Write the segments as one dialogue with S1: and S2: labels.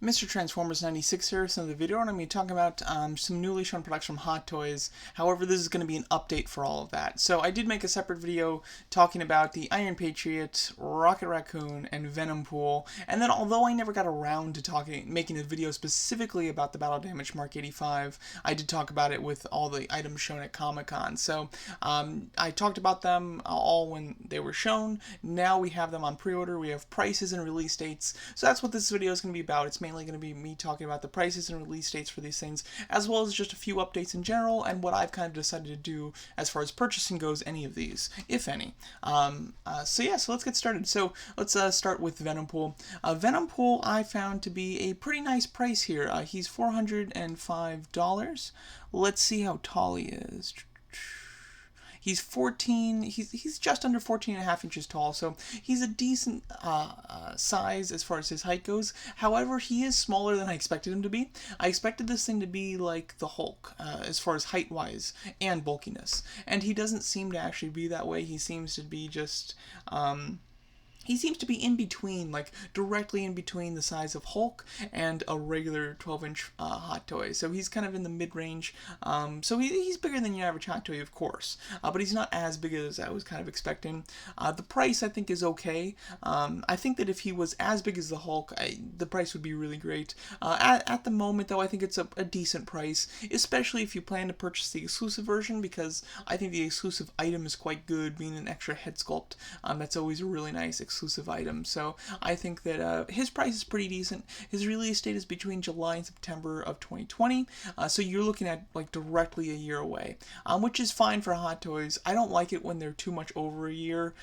S1: Mr. Transformers 96 here, so in the video, and I'm going to be talking about some newly shown products from Hot Toys. However, this is going to be an update for all of that. So I did make a separate video talking about the Iron Patriot, Rocket Raccoon, and Venom Pool. And then, although I never got around to making a video specifically about the Battle Damage Mark 85, I did talk about it with all the items shown at Comic-Con. So I talked about them all when they were shown. Now we have them on pre-order. We have prices and release dates. So that's what this video is going to be about. It's mainly going to be me talking about the prices and release dates for these things, as well as just a few updates in general and what I've kind of decided to do as far as purchasing goes, any of these, if any. So let's get started. So let's start with Venompool. Venompool I found to be a pretty nice price here. He's $405. Let's see how tall he is. He's just under 14 and a half inches tall, so he's a decent size as far as his height goes. However, he is smaller than I expected him to be. I expected this thing to be like the Hulk as far as height-wise and bulkiness, and he doesn't seem to actually be that way. He seems to be just he seems to be in between, like directly in between the size of Hulk and a regular 12-inch Hot Toy. So he's kind of in the mid-range. So he's bigger than your average Hot Toy, of course, but he's not as big as I was kind of expecting. The price, I think, is okay. I think that if he was as big as the Hulk, the price would be really great. At the moment, though, I think it's a decent price, especially if you plan to purchase the exclusive version, because I think the exclusive item is quite good, being an extra head sculpt. That's always a really nice exclusive item. So I think that his price is pretty decent. His release date is between July and September of 2020. So you're looking at like directly a year away, which is fine for Hot Toys. I don't like it when they're too much over a year.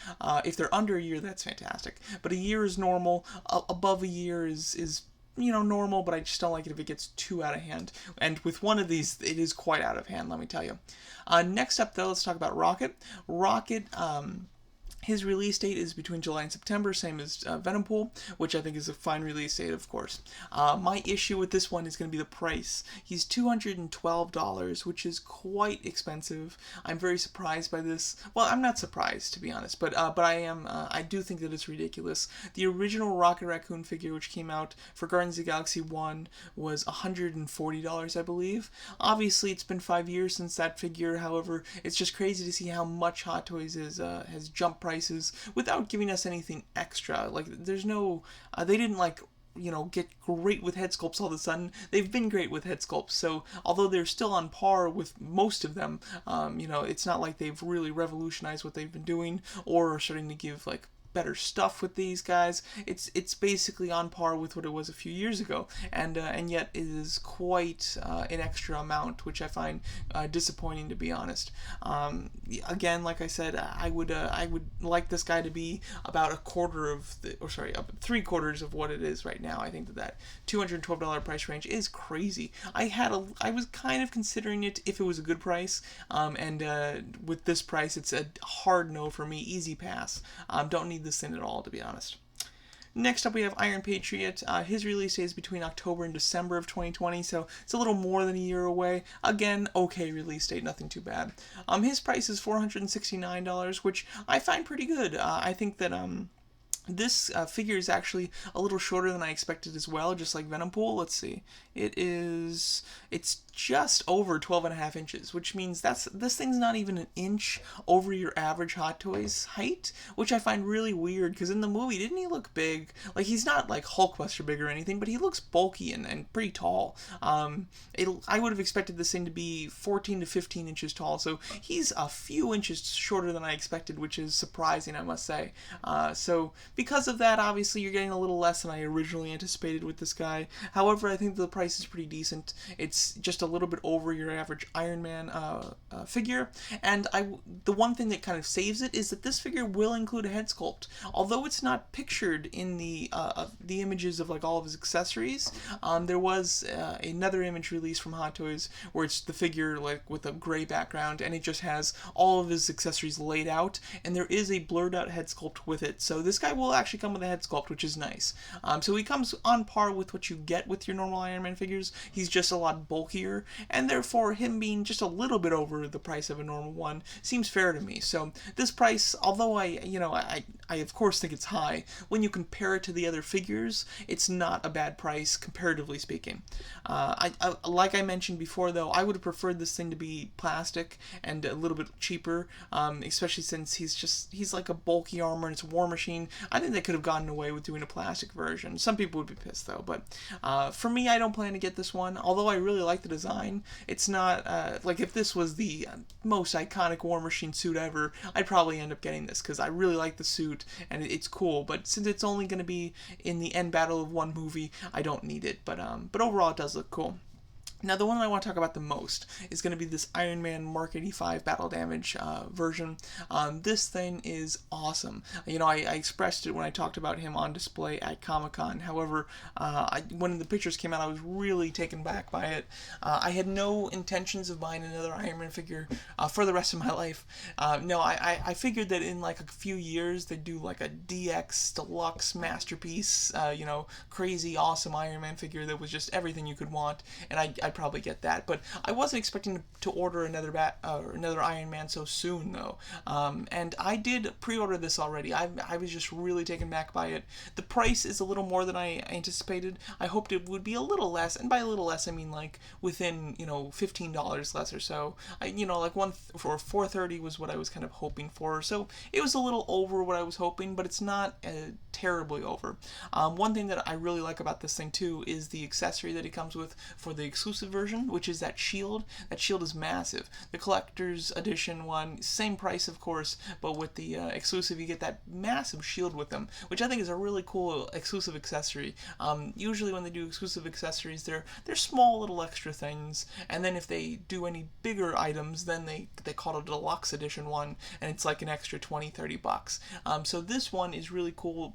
S1: If they're under a year, that's fantastic. But a year is normal. Above a year is normal, but I just don't like it if it gets too out of hand. And with one of these, it is quite out of hand, let me tell you. Next up, though, let's talk about Rocket. Rocket, his release date is between July and September, same as Venompool, which I think is a fine release date, of course. My issue with this one is going to be the price. He's $212, which is quite expensive. I'm very surprised by this. Well, I'm not surprised, to be honest, but I am. I do think that it's ridiculous. The original Rocket Raccoon figure, which came out for Guardians of the Galaxy 1, was $140, I believe. Obviously, it's been 5 years since that figure. However, it's just crazy to see how much Hot Toys has jumped prices without giving us anything extra. Like, there's no, they didn't get great with head sculpts all of a sudden. They've been great with head sculpts, so although they're still on par with most of them, it's not like they've really revolutionized what they've been doing or are starting to give like better stuff with these guys. It's basically on par with what it was a few years ago, and yet it is quite an extra amount, which I find disappointing, to be honest. Again, like I said, I would like this guy to be about a quarter of three quarters of what it is right now. I think that $212 price range is crazy. I was kind of considering it if it was a good price, and with this price, it's a hard no for me, easy pass. Don't need this thing at all, to be honest. Next up, we have Iron Patriot. His release date is between October and December of 2020, so it's a little more than a year away. Again, okay release date, nothing too bad. His price is $469, which I find pretty good. I think that this figure is actually a little shorter than I expected as well, just like Venompool. Let's see. It's just over 12 and a half inches, which means this thing's not even an inch over your average Hot Toys height, which I find really weird, because in the movie, didn't he look big? Like, he's not like Hulkbuster big or anything, but he looks bulky and pretty tall. I would have expected this thing to be 14 to 15 inches tall, so he's a few inches shorter than I expected, which is surprising, I must say. So because of that, obviously, you're getting a little less than I originally anticipated with this guy. However, I think the price is pretty decent. It's just a little bit over your average IronMan figure, and the one thing that kind of saves it is that this figure will include a head sculpt. Although it's not pictured in the images of like all of his accessories, there was another image released from Hot Toys where it's the figure like with a gray background, and it just has all of his accessories laid out, and there is a blurred out head sculpt with it. So this guy will actually come with a head sculpt, which is nice. So he comes on par with what you get with your normal Iron Man figures. He's just a lot bulkier, and therefore him being just a little bit over the price of a normal one seems fair to me. So this price, although I I of course think it's high. When you compare it to the other figures, it's not a bad price comparatively speaking. Like I mentioned before, though, I would have preferred this thing to be plastic and a little bit cheaper, especially since he's like a bulky armor and it's a war machine. I think they could have gotten away with doing a plastic version. Some people would be pissed though, but for me, I don't plan to get this one. Although I really like the design, it's not like if this was the most iconic war machine suit ever, I'd probably end up getting this because I really like the suit and it's cool. But since it's only going to be in the end battle of one movie, I don't need it. But overall, it does look cool. Now, the one I want to talk about the most is going to be this Iron Man Mark 85 Battle Damage version. This thing is awesome. You know, I expressed it when I talked about him on display at Comic-Con. However, when the pictures came out, I was really taken back by it. I had no intentions of buying another Iron Man figure for the rest of my life. No, I figured that in like a few years, they'd do like a DX Deluxe Masterpiece, you know, crazy, awesome Iron Man figure that was just everything you could want, and I'd probably get that, but I wasn't expecting to order another Iron Man so soon though, and I did pre-order this already. I was just really taken back by it. The price is a little more than I anticipated. I hoped it would be a little less, and by a little less I mean like within, you know, $15 less or so. You know, like one for $430 was what I was kind of hoping for, so it was a little over what I was hoping, but it's not terribly over. One thing that I really like about this thing too is the accessory that it comes with for the exclusive version, which is that shield. That shield is massive. The collector's edition one, same price of course, but with the exclusive you get that massive shield with them, which I think is a really cool exclusive accessory. Usually when they do exclusive accessories, they're small little extra things, and then if they do any bigger items, then they call it a deluxe edition one, and it's like an extra $20-30. So this one is really cool.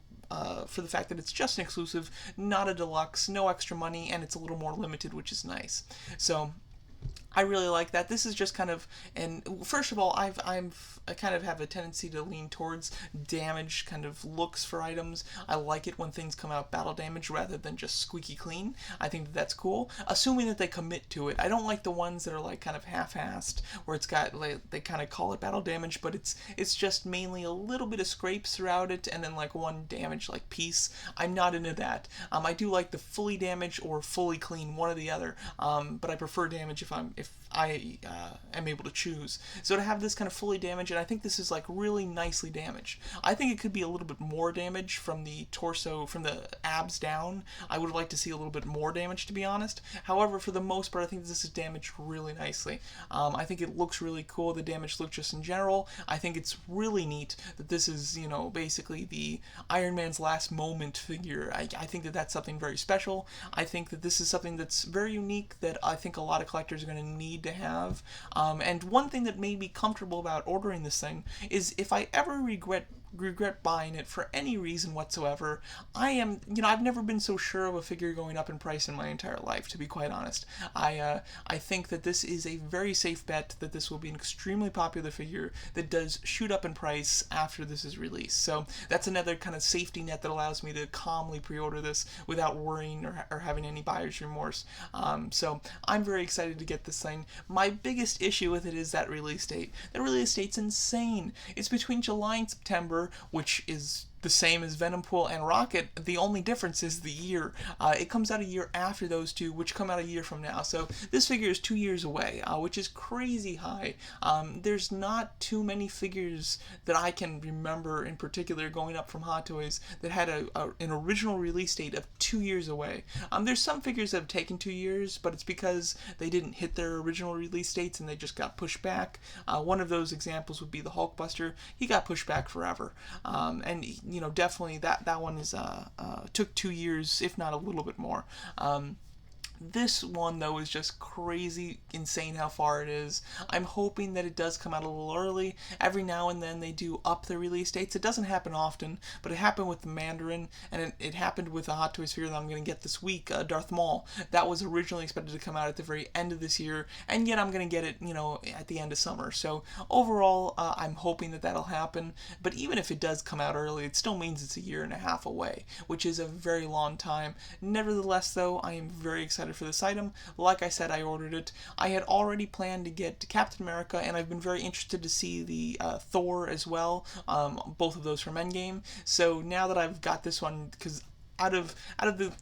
S1: For the fact that it's just an exclusive, not a deluxe, no extra money, and it's a little more limited, which is nice. So I really like that. This is just kind of, and first of all, I kind of have a tendency to lean towards damaged kind of looks for items. I like it when things come out battle damage rather than just squeaky clean. I think that that's cool, assuming that they commit to it. I don't like the ones that are like kind of half-assed, where it's got like they kind of call it battle damage, but it's just mainly a little bit of scrapes throughout it, and then like one damaged like piece. I'm not into that. I do like the fully damaged or fully clean, one or the other. But I prefer damage if I am able to choose. So to have this kind of fully damaged, and I think this is like really nicely damaged. I think it could be a little bit more damage from the torso, from the abs down. I would like to see a little bit more damage, to be honest. However, for the most part, I think this is damaged really nicely. I think it looks really cool, the damaged look just in general. I think it's really neat that this is, you know, basically the Iron Man's last moment figure. I think that that's something very special. I think that this is something that's very unique that I think a lot of collectors are going to need to have. And one thing that made me comfortable about ordering this thing is if I ever regret buying it for any reason whatsoever, I've never been so sure of a figure going up in price in my entire life, to be quite honest. I think that this is a very safe bet that this will be an extremely popular figure that does shoot up in price after this is released. So that's another kind of safety net that allows me to calmly pre-order this without worrying or having any buyer's remorse. So I'm very excited to get this thing. My biggest issue with it is that release date. The release date's insane. It's between July and September, which is the same as Venompool and Rocket. The only difference is the year. It comes out a year after those two, which come out a year from now. So this figure is 2 years away, which is crazy high. There's not too many figures that I can remember in particular going up from Hot Toys that had an original release date of 2 years away. There's some figures that have taken 2 years, but it's because they didn't hit their original release dates and they just got pushed back. One of those examples would be the Hulkbuster. He got pushed back forever. And definitely that one is took 2 years, if not a little bit more. This one, though, is just crazy insane how far it is. I'm hoping that it does come out a little early. Every now and then they do up the release dates. It doesn't happen often, but it happened with the Mandarin, and it happened with a Hot Toys figure that I'm going to get this week, Darth Maul. That was originally expected to come out at the very end of this year, and yet I'm going to get it, at the end of summer. So overall, I'm hoping that that'll happen, but even if it does come out early, it still means it's a year and a half away, which is a very long time. Nevertheless, though, I am very excited excited for this item. Like I said, I ordered it. I had already planned to get Captain America, and I've been very interested to see the Thor as well, both of those from Endgame. So now that I've got this one, because out of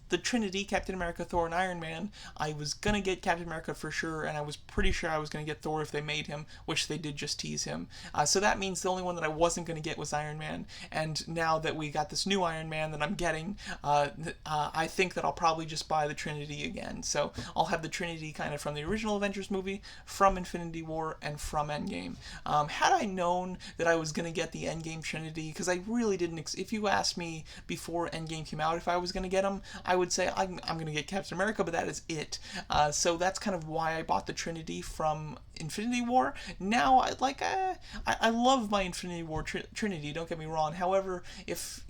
S1: the Trinity, Captain America, Thor, and Iron Man, I was gonna get Captain America for sure, and I was pretty sure I was gonna get Thor if they made him, which they did just tease him. So that means the only one that I wasn't gonna get was Iron Man. And now that we got this new Iron Man that I'm getting, I think that I'll probably just buy the Trinity again. So I'll have the Trinity kind of from the original Avengers movie, from Infinity War, and from Endgame. Had I known that I was gonna get the Endgame Trinity, because I really didn't. If you asked me before Endgame came out if I was going to get them, I would say I'm going to get Captain America, but that is it. So that's kind of why I bought the Trinity from Infinity War. Now, I love my Infinity War Trinity, don't get me wrong. However, if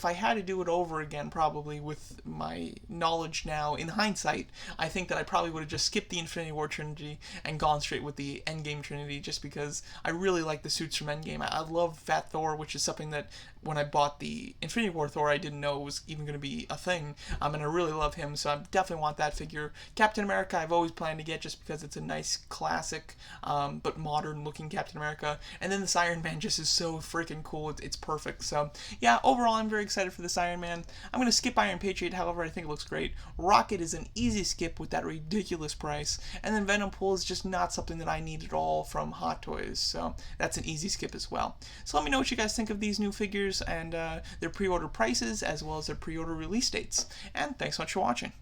S1: I had to do it over again, probably with my knowledge now, in hindsight, I think that I probably would have just skipped the Infinity War Trinity and gone straight with the Endgame Trinity, just because I really like the suits from Endgame. I love Fat Thor, which is something that when I bought the Infinity War Thor, I didn't know it was even going to be a thing, and I really love him, so I definitely want that figure. Captain America, I've always planned to get just because it's a nice, classic, but modern-looking Captain America, and then this Iron Man just is so freaking cool, it's perfect. So, yeah, overall, I'm very excited for this Iron Man. I'm going to skip Iron Patriot, however, I think it looks great. Rocket is an easy skip with that ridiculous price, and then Venom Pool is just not something that I need at all from Hot Toys, so that's an easy skip as well. So let me know what you guys think of these new figures, and their pre-order prices, as well as their pre-order release dates. And thanks so much for watching.